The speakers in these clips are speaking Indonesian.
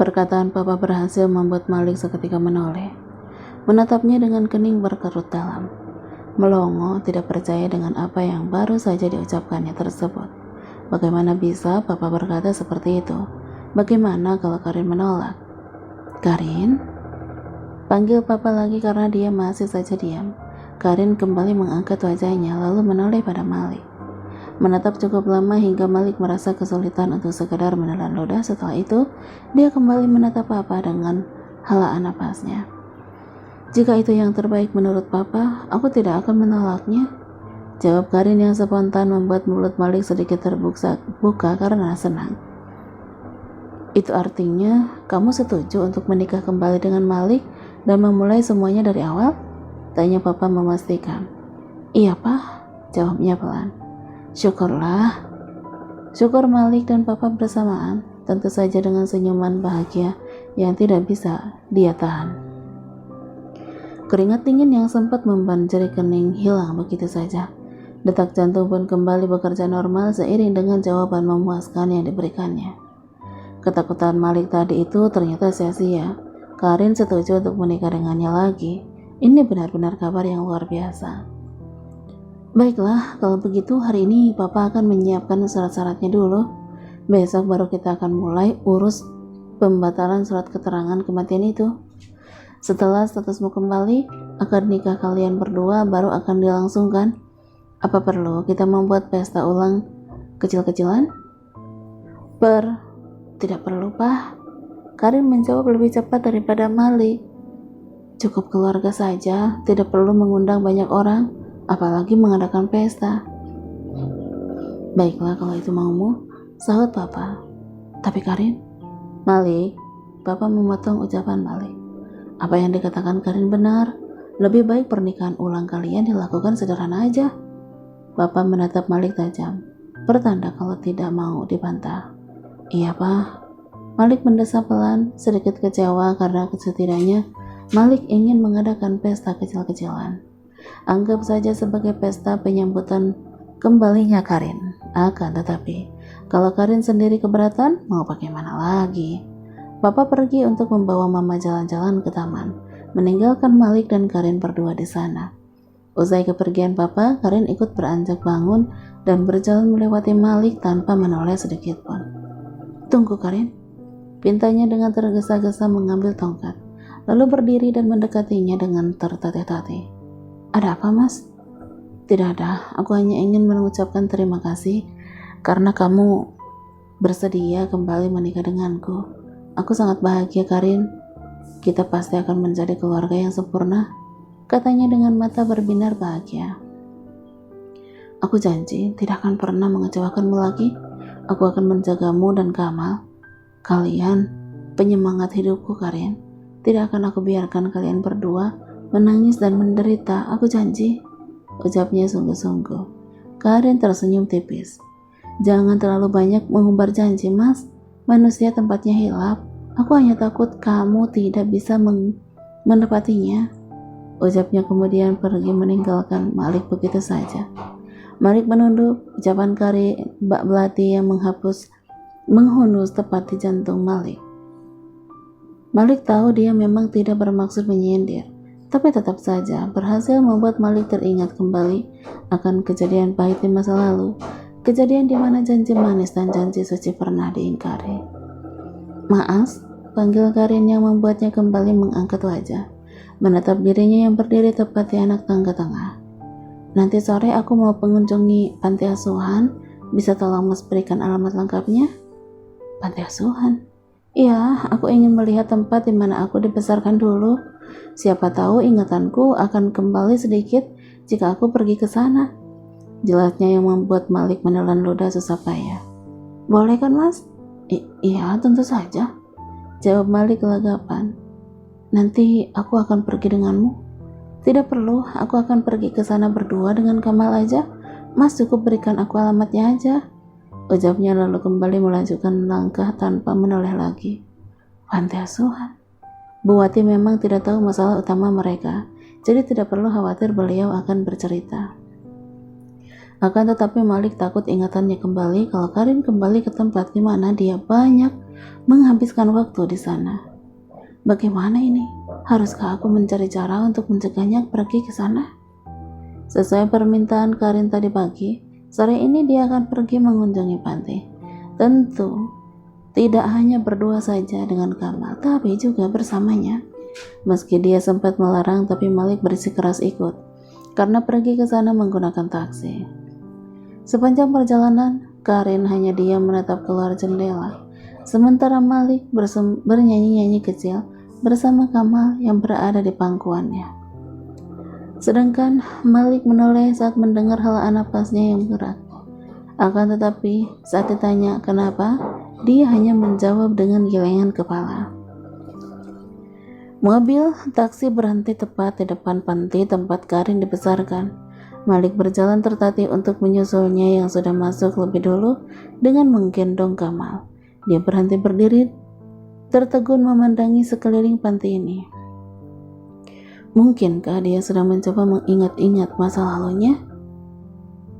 Perkataan papa berhasil membuat Malik seketika menoleh, menatapnya dengan kening berkerut dalam, melongo tidak percaya dengan apa yang baru saja diucapkannya tersebut. Bagaimana bisa papa berkata seperti itu? Bagaimana kalau Karin menolak? Karin? Panggil papa lagi karena dia masih saja diam. Karin kembali mengangkat wajahnya lalu menoleh pada Malik. Menatap cukup lama hingga Malik merasa kesulitan untuk sekadar menelan ludah. Setelah itu, dia kembali menatap papa dengan helaan napasnya. Jika itu yang terbaik menurut papa, aku tidak akan menolaknya. Jawab Karin yang spontan membuat mulut Malik sedikit terbuka karena senang. Itu artinya kamu setuju untuk menikah kembali dengan Malik dan memulai semuanya dari awal? Tanya papa memastikan. Iya pak, jawabnya pelan. Syukurlah. Syukur Malik dan papa bersamaan, tentu saja dengan senyuman bahagia yang tidak bisa dia tahan. Keringat dingin yang sempat membanjiri kening hilang begitu saja. Detak jantung pun kembali bekerja normal seiring dengan jawaban memuaskan yang diberikannya. Ketakutan Malik tadi itu ternyata sia-sia. Karin setuju untuk menikah dengannya lagi. Ini benar-benar kabar yang luar biasa. Baiklah, kalau begitu hari ini papa akan menyiapkan syarat-syaratnya dulu. Besok baru kita akan mulai urus pembatalan surat keterangan kematian itu. Setelah statusmu kembali, akad nikah kalian berdua baru akan dilangsungkan. Apa perlu kita membuat pesta ulang kecil-kecilan? Tidak perlu, Pak. Karin menjawab lebih cepat daripada Malik. Cukup keluarga saja, tidak perlu mengundang banyak orang, apalagi mengadakan pesta. Baiklah kalau itu maumu, sahut papa. Tapi Karin, Malik, papa memotong ucapan Malik. Apa yang dikatakan Karin benar, lebih baik pernikahan ulang kalian dilakukan sederhana aja. Papa menatap Malik tajam, pertanda kalau tidak mau dibantah. Iya pak. Malik mendesah pelan, sedikit kecewa karena setidaknya Malik ingin mengadakan pesta kecil-kecilan. Anggap saja sebagai pesta penyambutan kembalinya Karin. Akan tetapi, kalau Karin sendiri keberatan, mau bagaimana lagi? Papa pergi untuk membawa mama jalan-jalan ke taman, meninggalkan Malik dan Karin berdua di sana. Usai kepergian papa, Karin ikut beranjak bangun dan berjalan melewati Malik tanpa menoleh sedikit pun. Tunggu Karin, pintanya dengan tergesa-gesa mengambil tongkat, lalu berdiri dan mendekatinya dengan tertatih-tatih. Ada apa mas? Tidak ada, aku hanya ingin mengucapkan terima kasih karena kamu bersedia kembali menikah denganku. Aku sangat bahagia Karin, kita pasti akan menjadi keluarga yang sempurna, katanya dengan mata berbinar bahagia. Aku janji tidak akan pernah mengecewakanmu lagi. Aku akan menjagamu dan Kamal. Kalian penyemangat hidupku Karin. Tidak akan aku biarkan kalian berdua menangis dan menderita, aku janji, ucapnya sungguh-sungguh. Karin tersenyum tipis. Jangan terlalu banyak mengumbar janji mas, manusia tempatnya hilap. Aku hanya takut kamu tidak bisa menepatinya, ucapnya kemudian pergi meninggalkan Malik begitu saja. Malik menunduk, ucapan Karin bak belati yang menghunus tepat di jantung Malik. Malik tahu dia memang tidak bermaksud menyindir, tapi tetap saja berhasil membuat Malik teringat kembali akan kejadian pahit di masa lalu, kejadian di mana janji manis dan janji suci pernah diingkari. Maaf, panggil Karin yang membuatnya kembali mengangkat wajah, menatap dirinya yang berdiri tepat di anak tangga tengah. Nanti sore aku mau mengunjungi panti asuhan, bisa tolong mas berikan alamat lengkapnya? Panti asuhan? Iya, aku ingin melihat tempat di mana aku dibesarkan dulu. Siapa tahu ingatanku akan kembali sedikit jika aku pergi ke sana. Jelasnya yang membuat Malik menelan ludah susah payah. Boleh kan mas? Iya, tentu saja, jawab Malik gelagapan. Nanti aku akan pergi denganmu. Tidak perlu, aku akan pergi ke sana berdua dengan Kamal aja. Mas cukup berikan aku alamatnya aja, ucapnya lalu kembali melanjutkan langkah tanpa menoleh lagi. Panti asuhan. Bu Wati memang tidak tahu masalah utama mereka, jadi tidak perlu khawatir beliau akan bercerita. Akan tetapi Malik takut ingatannya kembali kalau Karin kembali ke tempat di mana dia banyak menghabiskan waktu di sana. Bagaimana ini? Haruskah aku mencari cara untuk mencegahnya pergi ke sana? Sesuai permintaan Karin tadi pagi, sore ini dia akan pergi mengunjungi panti. Tentu tidak hanya berdua saja dengan Kamal, tapi juga bersamanya. Meski dia sempat melarang, tapi Malik bersikeras ikut karena pergi ke sana menggunakan taksi. Sepanjang perjalanan, Karin hanya diam menatap keluar jendela, sementara Malik bernyanyi-nyanyi kecil bersama Kamal yang berada di pangkuannya. Sedangkan Malik menoleh saat mendengar hela napasnya yang berat. Akan tetapi, saat ditanya kenapa, dia hanya menjawab dengan gelengan kepala. Mobil taksi berhenti tepat di depan panti tempat Karin dibesarkan. Malik berjalan tertatih untuk menyusulnya yang sudah masuk lebih dulu dengan menggendong Kamal. Dia berhenti berdiri, tertegun memandangi sekeliling panti ini. Mungkinkah dia sedang mencoba mengingat-ingat masa lalunya?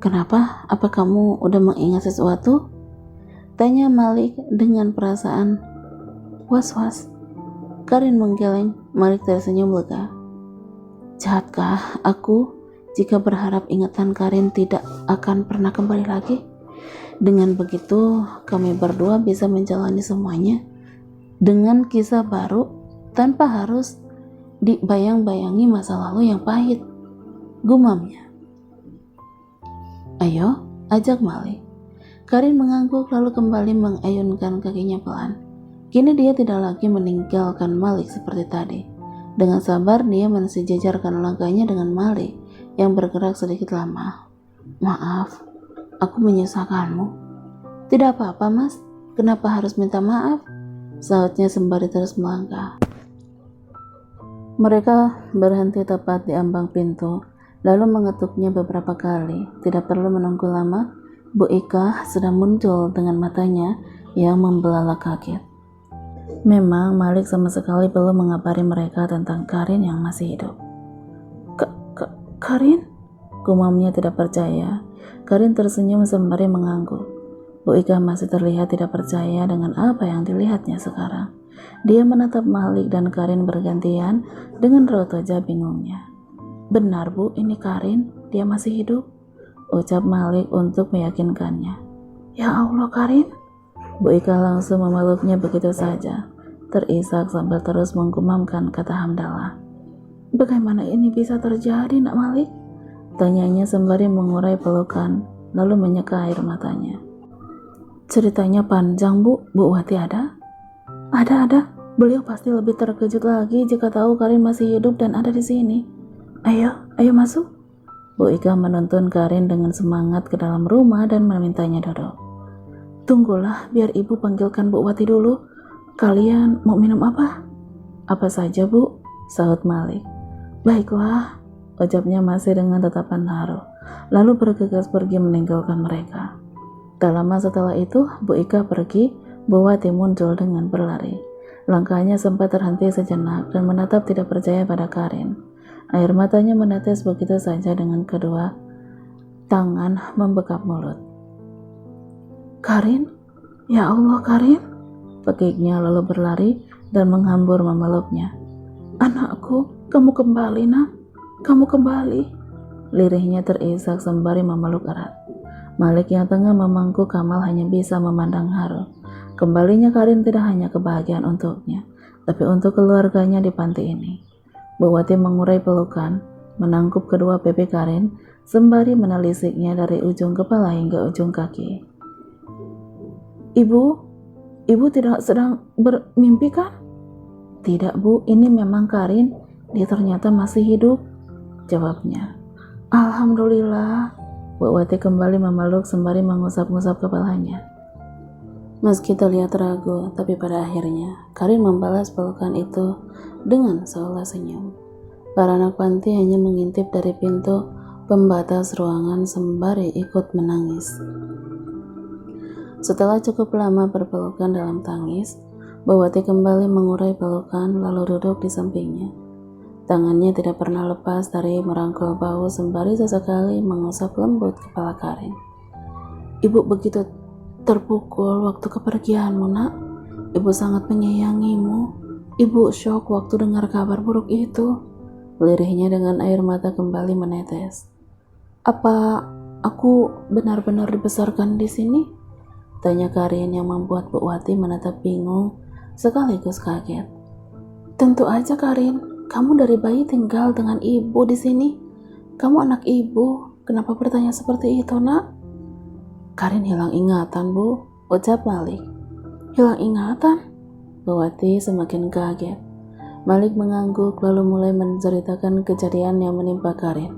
Kenapa? Apa kamu udah mengingat sesuatu? Tanya Malik dengan perasaan was-was. Karin menggeleng. Malik tersenyum lega. Jahatkah aku jika berharap ingatan Karin tidak akan pernah kembali lagi? Dengan begitu, kami berdua bisa menjalani semuanya dengan kisah baru tanpa harus dibayang-bayangi masa lalu yang pahit, gumamnya. Ayo, ajak Malik. Karin mengangguk lalu kembali mengayunkan kakinya pelan. Kini dia tidak lagi meninggalkan Malik seperti tadi. Dengan sabar dia mensejajarkan langkahnya dengan Malik yang bergerak sedikit lama. Maaf, aku menyusahkanmu. Tidak apa-apa mas, kenapa harus minta maaf? Sahutnya sembari terus melangkah. Mereka berhenti tepat di ambang pintu, lalu mengetuknya beberapa kali. Tidak perlu menunggu lama, Bu Ika sudah muncul dengan matanya yang membelalak kaget. Memang Malik sama sekali belum mengabari mereka tentang Karin yang masih hidup. Karin? Gumamnya tidak percaya. Karin tersenyum sembari mengangguk. Bu Ika masih terlihat tidak percaya dengan apa yang dilihatnya sekarang. Dia menatap Malik dan Karin bergantian dengan raut wajah bingungnya. Benar Bu, ini Karin, dia masih hidup, ucap Malik untuk meyakinkannya. Ya Allah Karin. Bu Ika langsung memeluknya begitu saja, terisak sambil terus menggumamkan kata hamdalah. Bagaimana ini bisa terjadi nak Malik? Tanyanya sembari mengurai pelukan, lalu menyeka air matanya. Ceritanya panjang Bu Wati ada? Ada. Beliau pasti lebih terkejut lagi jika tahu Karin masih hidup dan ada di sini. Ayo masuk. Bu Ika menuntun Karin dengan semangat ke dalam rumah dan memintanya duduk. Tunggulah, biar ibu panggilkan Bu Wati dulu. Kalian mau minum apa? Apa saja Bu, sahut Malik. Baiklah, ucapnya masih dengan tatapan haru, lalu bergegas pergi meninggalkan mereka. Tak lama setelah itu, Bu Ika pergi, Bu Wati muncul dengan berlari. Langkahnya sempat terhenti sejenak dan menatap tidak percaya pada Karin. Air matanya menetes begitu saja dengan kedua tangan membekap mulut. Karin? Ya Allah Karin? Pekiknya lalu berlari dan menghambur memeluknya. Anakku, kamu kembali nak, kamu kembali. Lirihnya terisak sembari memeluk erat. Malik yang tengah memangku Kamal hanya bisa memandang haru. Kembalinya Karin tidak hanya kebahagiaan untuknya, tapi untuk keluarganya di panti ini. Bu Wati mengurai pelukan, menangkup kedua pipi Karin, sembari menelisiknya dari ujung kepala hingga ujung kaki. Ibu tidak sedang bermimpi kan? Tidak Bu, ini memang Karin, dia ternyata masih hidup, jawabnya. Alhamdulillah. Bu Wati kembali memeluk sembari mengusap-ngusap kepalanya. Meski terlihat ragu, tapi pada akhirnya Karin membalas pelukan itu dengan seolah senyum. Para anak panti hanya mengintip dari pintu pembatas ruangan sembari ikut menangis. Setelah cukup lama berpelukan dalam tangis, Bu Wati kembali mengurai pelukan lalu duduk di sampingnya. Tangannya tidak pernah lepas dari merangkul bahu sembari sesekali mengusap lembut kepala Karin. Ibu begitu terpukul waktu kepergianmu, nak. Ibu sangat menyayangimu. Ibu syok waktu dengar kabar buruk itu. Lirihnya dengan air mata kembali menetes. Apa aku benar-benar dibesarkan di sini? Tanya Karin yang membuat Bu Wati menatap bingung sekaligus kaget. Tentu aja Karin, kamu dari bayi tinggal dengan ibu di sini. Kamu anak ibu, kenapa bertanya seperti itu, nak? Karin hilang ingatan, Bu, ucap Malik. Hilang ingatan? Bu Wati semakin kaget. Malik mengangguk lalu mulai menceritakan kejadian yang menimpa Karin.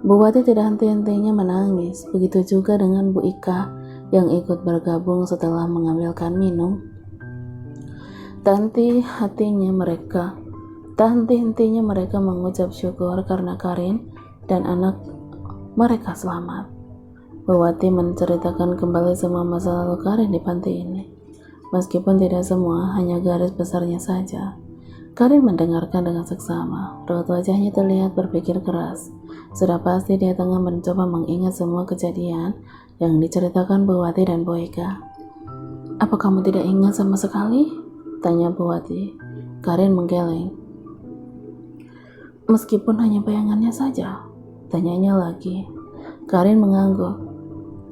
Bu Wati tidak henti-hentinya menangis, begitu juga dengan Bu Ika yang ikut bergabung setelah mengambilkan minum. Tak henti-hentinya mereka mengucap syukur karena Karin dan anak mereka selamat. Bu Wati menceritakan kembali semua masa lalu Karin di panti ini. Meskipun tidak semua, hanya garis besarnya saja. Karin mendengarkan dengan seksama. Raut wajahnya terlihat berpikir keras. Sudah pasti dia tengah mencoba mengingat semua kejadian yang diceritakan Bu Wati dan Bu Ika. Apa kamu tidak ingat sama sekali? Tanya Bu Wati. Karin menggeleng. Meskipun hanya bayangannya saja. Tanyanya lagi. Karin mengangguk.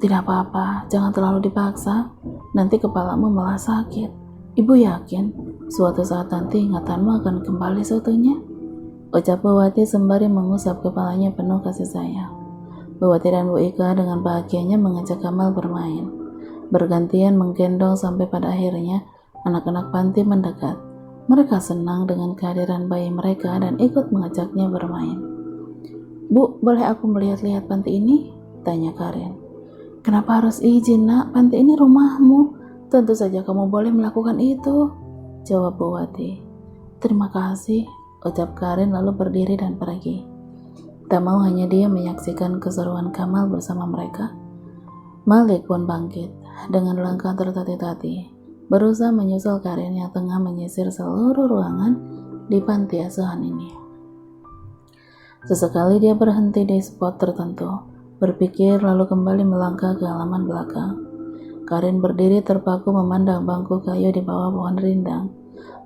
Tidak apa-apa, jangan terlalu dipaksa. Nanti kepalamu malah sakit. Ibu yakin suatu saat nanti ingatanmu akan kembali seutuhnya. Ucap Bu Wati sembari mengusap kepalanya penuh kasih sayang. Bu Wati dan Bu Ika dengan bahagianya mengajak Kamal bermain. Bergantian menggendong sampai pada akhirnya anak-anak panti mendekat. Mereka senang dengan kehadiran bayi mereka dan ikut mengajaknya bermain. Bu, boleh aku melihat-lihat panti ini? Tanya Karin. Kenapa harus izin, nak? Panti ini rumahmu. Tentu saja kamu boleh melakukan itu, jawab Bu Wati. Terima kasih, ucap Karin lalu berdiri dan pergi. Tak mau hanya dia menyaksikan keseruan Kamal bersama mereka. Malik pun bangkit dengan langkah tertati-tati, berusaha menyusul Karin yang tengah menyisir seluruh ruangan di panti asuhan ini. Sesekali dia berhenti di spot tertentu, berpikir lalu kembali melangkah ke halaman belakang. Karin berdiri terpaku memandang bangku kayu di bawah pohon rindang.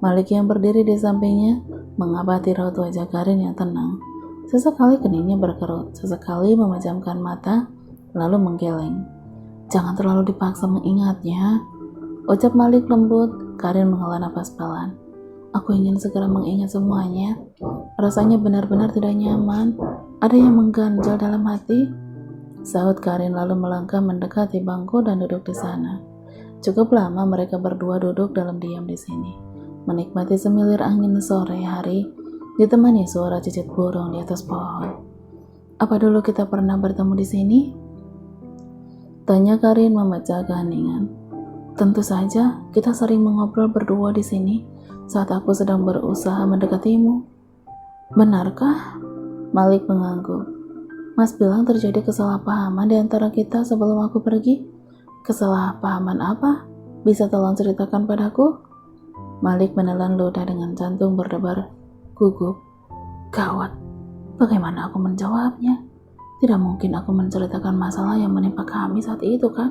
Malik yang berdiri di sampingnya mengamati raut wajah Karin yang tenang. Sesekali keningnya berkerut, sesekali memejamkan mata, lalu menggeleng. Jangan terlalu dipaksa mengingatnya, ucap Malik lembut. Karin menghela napas pelan. Aku ingin segera mengingat semuanya. Rasanya benar-benar tidak nyaman. Ada yang mengganjal dalam hati. Sahut Karin lalu melangkah mendekati bangku dan duduk di sana. Cukup lama mereka berdua duduk dalam diam di sini, menikmati semilir angin sore hari, ditemani suara cicit burung di atas pohon. Apa dulu kita pernah bertemu di sini? Tanya Karin memecah keheningan. Tentu saja, kita sering mengobrol berdua di sini saat aku sedang berusaha mendekatimu. Benarkah? Malik mengangguk. Mas bilang terjadi kesalahpahaman di antara kita sebelum aku pergi. Kesalahpahaman apa? Bisa tolong ceritakan padaku? Malik menelan ludah dengan jantung berdebar gugup. Gawat, bagaimana aku menjawabnya? Tidak mungkin aku menceritakan masalah yang menimpa kami saat itu, kan?